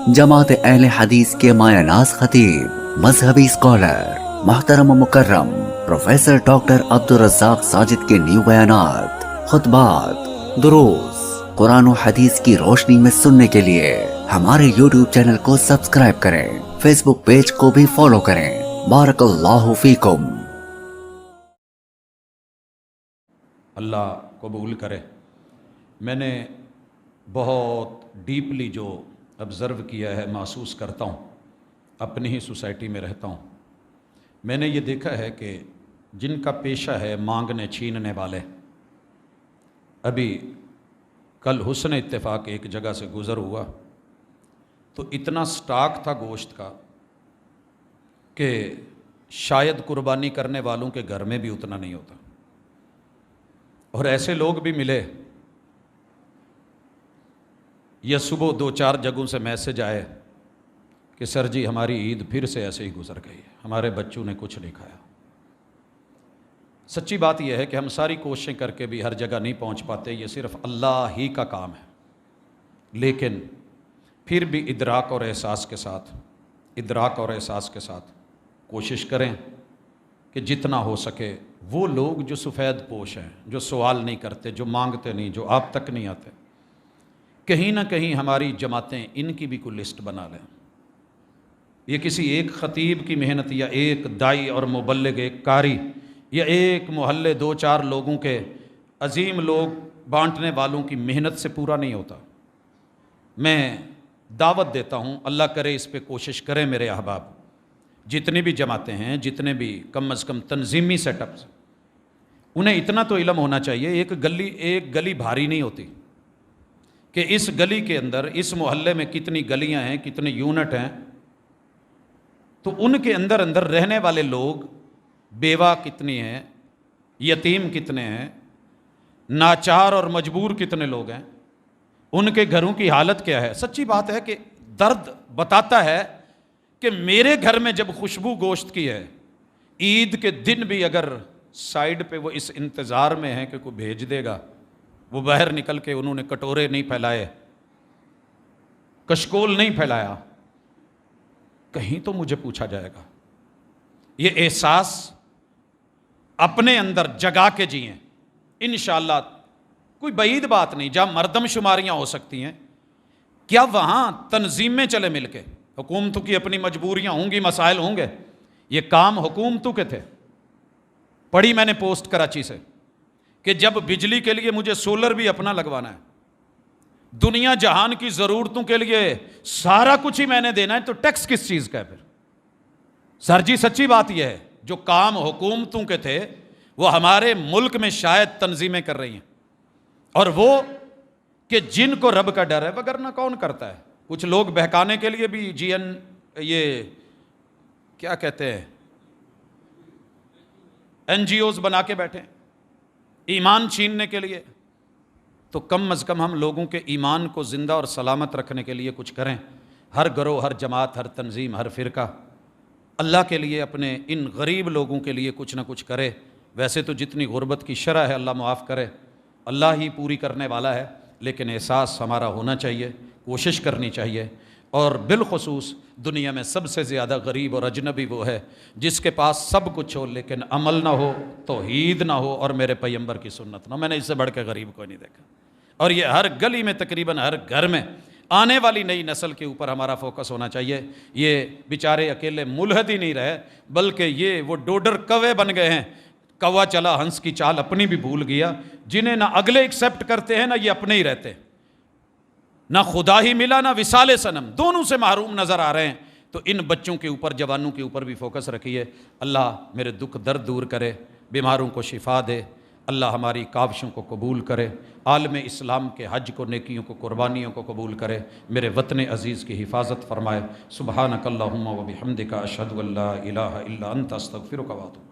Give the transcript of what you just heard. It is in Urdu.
جماعت اہل حدیث کے مایہ ناز خطیب، مذہبی اسکالر، محترم و مکرم پروفیسر ڈاکٹر عبدالرزاق ساجد کے نیو بیانات، خطبات، دروس قرآن و حدیث کی روشنی میں سننے کے لیے ہمارے یوٹیوب چینل کو سبسکرائب کریں، فیس بک پیج کو بھی فالو کریں۔ بارک اللہ فیکم۔ اللہ قبول کرے۔ میں نے بہت ڈیپلی جو آبزرو کیا ہے، محسوس کرتا ہوں، اپنی ہی سوسائٹی میں رہتا ہوں، میں نے یہ دیکھا ہے کہ جن کا پیشہ ہے مانگنے چھیننے والے، ابھی کل حسن اتفاق ایک جگہ سے گزر ہوا تو اتنا سٹاک تھا گوشت کا کہ شاید قربانی کرنے والوں کے گھر میں بھی اتنا نہیں ہوتا، اور ایسے لوگ بھی ملے یا صبح 2-4 جگہوں سے میسج آئے کہ سر جی ہماری عید پھر سے ایسے ہی گزر گئی ہے، ہمارے بچوں نے کچھ نہیں کھایا۔ سچی بات یہ ہے کہ ہم ساری کوششیں کر کے بھی ہر جگہ نہیں پہنچ پاتے، یہ صرف اللہ ہی کا کام ہے، لیکن پھر بھی ادراک اور احساس کے ساتھ کوشش کریں کہ جتنا ہو سکے وہ لوگ جو سفید پوش ہیں، جو سوال نہیں کرتے، جو مانگتے نہیں، جو آپ تک نہیں آتے، کہیں نہ کہیں ہماری جماعتیں ان کی بھی کوئی لسٹ بنا لیں۔ یہ کسی ایک خطیب کی محنت یا ایک دائی اور مبلغ، ایک قاری یا ایک محلے 2-4 لوگوں کے عظیم لوگ بانٹنے والوں کی محنت سے پورا نہیں ہوتا۔ میں دعوت دیتا ہوں، اللہ کرے اس پہ کوشش کریں میرے احباب، جتنی بھی جماعتیں ہیں، جتنے بھی کم از کم تنظیمی سیٹ اپس، انہیں اتنا تو علم ہونا چاہیے، ایک گلی بھاری نہیں ہوتی، کہ اس گلی کے اندر، اس محلے میں کتنی گلیاں ہیں، کتنے یونٹ ہیں، تو ان کے اندر رہنے والے لوگ، بیوہ کتنی ہیں، یتیم کتنے ہیں، ناچار اور مجبور کتنے لوگ ہیں، ان کے گھروں کی حالت کیا ہے۔ سچی بات ہے کہ درد بتاتا ہے کہ میرے گھر میں جب خوشبو گوشت کی ہے، عید کے دن بھی اگر سائیڈ پہ وہ اس انتظار میں ہے کہ کوئی بھیج دے گا، وہ باہر نکل کے انہوں نے کٹورے نہیں پھیلائے، کشکول نہیں پھیلایا، کہیں تو مجھے پوچھا جائے گا۔ یہ احساس اپنے اندر جگا کے جئیں، انشاءاللہ کوئی بعید بات نہیں، جہاں مردم شماریاں ہو سکتی ہیں، کیا وہاں تنظیمیں چلے مل کے، حکومتوں کی اپنی مجبوریاں ہوں گی، مسائل ہوں گے، یہ کام حکومتوں کے تھے۔ پڑھی میں نے پوسٹ کراچی سے کہ جب بجلی کے لیے مجھے سولر بھی اپنا لگوانا ہے، دنیا جہان کی ضرورتوں کے لیے سارا کچھ ہی میں نے دینا ہے، تو ٹیکس کس چیز کا ہے پھر؟ سر جی سچی بات یہ ہے، جو کام حکومتوں کے تھے وہ ہمارے ملک میں شاید تنظیمیں کر رہی ہیں، اور وہ کہ جن کو رب کا ڈر ہے، وگرنہ کون کرتا ہے؟ کچھ لوگ بہکانے کے لیے بھی یہ کیا کہتے ہیں، NGOs بنا کے بیٹھے ہیں، ایمان چھیننے کے لیے۔ تو کم از کم ہم لوگوں کے ایمان کو زندہ اور سلامت رکھنے کے لیے کچھ کریں، ہر گروہ، ہر جماعت، ہر تنظیم، ہر فرقہ اللہ کے لیے اپنے ان غریب لوگوں کے لیے کچھ نہ کچھ کرے۔ ویسے تو جتنی غربت کی شرح ہے اللہ معاف کرے، اللہ ہی پوری کرنے والا ہے، لیکن احساس ہمارا ہونا چاہیے، کوشش کرنی چاہیے۔ اور بالخصوص دنیا میں سب سے زیادہ غریب اور اجنبی وہ ہے جس کے پاس سب کچھ ہو لیکن عمل نہ ہو، توحید نہ ہو، اور میرے پیغمبر کی سنت نہ ہو۔ میں نے اس سے بڑھ کے غریب کوئی نہیں دیکھا، اور یہ ہر گلی میں، تقریباً ہر گھر میں آنے والی نئی نسل کے اوپر ہمارا فوکس ہونا چاہیے۔ یہ بیچارے اکیلے ملحد ہی نہیں رہے، بلکہ یہ وہ ڈوڈر کوے بن گئے ہیں، کوا چلا ہنس کی چال اپنی بھی بھول گیا، جنہیں نہ اگلے ایکسیپٹ کرتے ہیں، نہ یہ اپنے ہی رہتے، نہ خدا ہی ملا، نہ وصال صنم، دونوں سے محروم نظر آ رہے ہیں۔ تو ان بچوں کے اوپر، جوانوں کے اوپر بھی فوکس رکھیے۔ اللہ میرے دکھ درد دور کرے، بیماروں کو شفا دے، اللہ ہماری کاوشوں کو قبول کرے، عالم اسلام کے حج کو، نیکیوں کو، قربانیوں کو قبول کرے، میرے وطن عزیز کی حفاظت فرمائے۔ سبحانک اللہم و بحمدک، اشہد ان لا الہ الا انت، استغفرک و اتوب۔